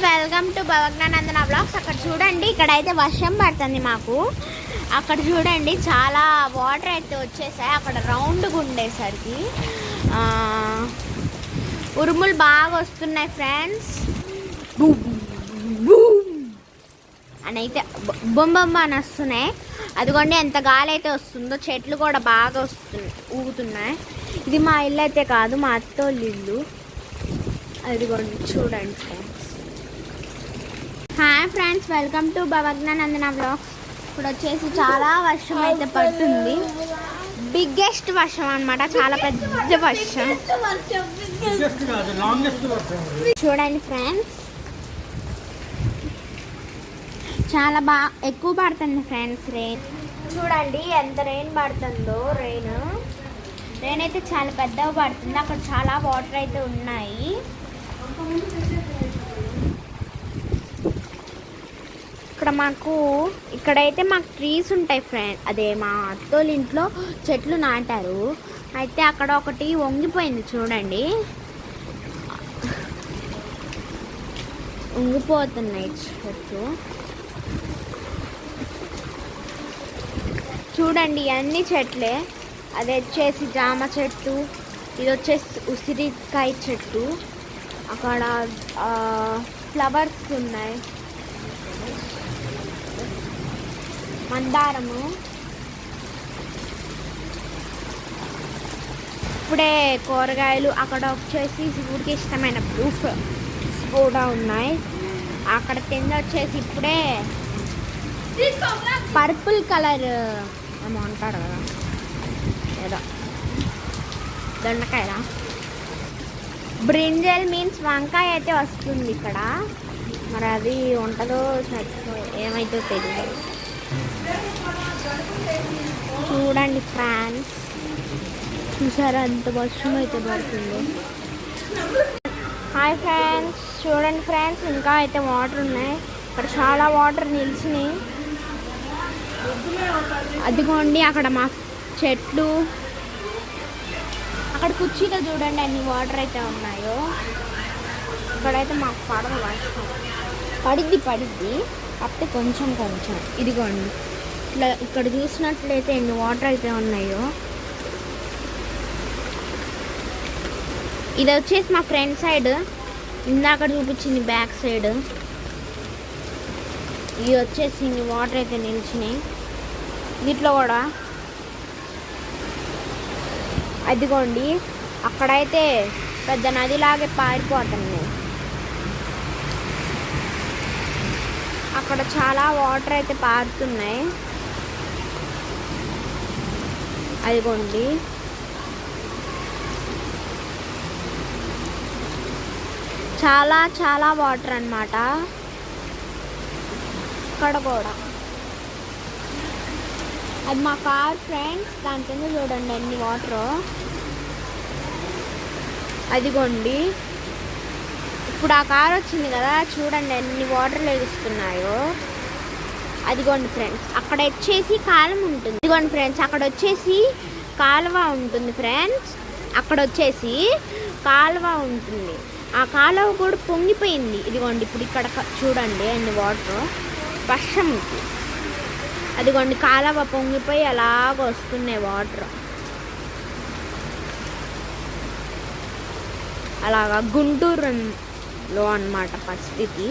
Welcome to భవజ్ఞానందన blogs. అక్కడ చూడండి, ఇక్కడైతే వర్షం పడుతుంది మాకు. అక్కడ చూడండి చాలా వాటర్ అయితే వచ్చేసాయి. అక్కడ రౌండ్గా ఉండేసరికి ఉరుములు బాగా వస్తున్నాయి ఫ్రెండ్స్. అని అయితే బొమ్మ అని వస్తున్నాయి. అదిగోండి ఎంత గాలి అయితే వస్తుందో, చెట్లు కూడా బాగా ఊగుతున్నాయి. ఇది మా ఇల్లు అయితే కాదు, మా అత్తోళ్ళ ఇల్లు. అదిగోండి చూడండి friends. Hi friends, welcome to భవజ్ఞానందన బ్లాగ్స్. ఇప్పుడు వచ్చేసి చాలా వర్షం అయితే పడుతుంది. బిగ్గెస్ట్ వర్షం అన్నమాట, చాలా పెద్ద వర్షం. చూడండి ఫ్రెండ్స్, చాలా ఎక్కువ పడుతుంది ఫ్రెండ్స్ రెయిన్. చూడండి ఎంత రెయిన్ పడుతుందో. రెయిన్ అయితే చాలా పెద్దగా పడుతుంది. అక్కడ చాలా వాటర్ అయితే ఉన్నాయి. ఇక్కడైతే మాకు ట్రీస్ ఉంటాయి ఫ్రెండ్. అదే మా అత్తోళ్ళ ఇంట్లో చెట్లు నాటారు. అయితే అక్కడ ఒకటి వంగిపోయింది చూడండి, వంగిపోతున్నాయి చెట్లు. చూడండి అన్ని చెట్లే. అది వచ్చేసి జామ చెట్టు, ఇది వచ్చేసి ఉసిరికాయ చెట్టు. అక్కడ ఫ్లవర్స్ ఉన్నాయి, మందారము. ఇప్పుడే కూరగాయలు, అక్కడ వచ్చేసి శివుడికి ఇష్టమైన ప్రూఫ్ కూడా ఉన్నాయి. అక్కడ కింద వచ్చేసి ఇప్పుడే పర్పుల్ కలర్ ఏమో అంటారు కదా, ఏదో దొండకాయలా, బ్రింజల్ మీన్స్ వంకాయ అయితే వస్తుంది ఇక్కడ. మరి అది ఉంటుందో ఏమైతే తెలియదు. చూడండి ఫ్రెండ్స్, చూసారా ఎంత వర్షం అయితే పడుతుందో. హాయ్ ఫ్రెండ్స్, చూడండి ఫ్రెండ్స్, ఇంకా అయితే వాటర్ ఉన్నాయి. ఇక్కడ చాలా వాటర్ నిలిచినాయి. అదిగోండి అక్కడ మా చెట్లు, అక్కడ కుర్చీలో చూడండి అన్ని వాటర్ అయితే ఉన్నాయో. ఇక్కడైతే మాకు పడదు వర్షం. పడిద్ది కాకపోతే కొంచెం. ఇదిగోండి ఇట్లా ఇక్కడ చూసినట్లయితే ఎన్ని వాటర్ అయితే ఉన్నాయో. ఇది వచ్చేసి మా ఫ్రంట్ సైడ్, ఇందాక చూపించింది బ్యాక్ సైడ్. ఇది వచ్చేసి ఇన్ని వాటర్ అయితే నిలిచినాయి. దీంట్లో కూడా అదిగోండి అక్కడైతే పెద్ద నదిలాగే పారిపోతున్నాయి. అక్కడ చాలా వాటర్ అయితే పారుతున్నాయి. అదిగోండి చాలా వాటర్ అన్నమాట. ఇక్కడ కూడా అది మా కార్ ఫ్రెండ్స్, దాని కింద చూడండి అన్ని వాటర్. అదిగోండి ఇప్పుడు ఆ కార్ వచ్చింది కదా, చూడండి ఎన్ని వాటర్ లెగుస్తున్నాయో. అదిగోండి ఫ్రెండ్స్, అక్కడ వచ్చేసి కాలువ ఉంటుంది. ఇదిగోండి ఫ్రెండ్స్, అక్కడ వచ్చేసి కాలువ ఉంటుంది ఫ్రెండ్స్. అక్కడ వచ్చేసి కాలువ ఉంటుంది. ఆ కాలువ కూడా పొంగిపోయింది. ఇదిగోండి ఇప్పుడు ఇక్కడ చూడండి అన్ని వాటర్ వర్షంకి. అదిగోండి కాలువ పొంగిపోయి అలాగ వస్తున్నాయి వాటర్. అలాగా గుంటూరులో అన్నమాట పరిస్థితి.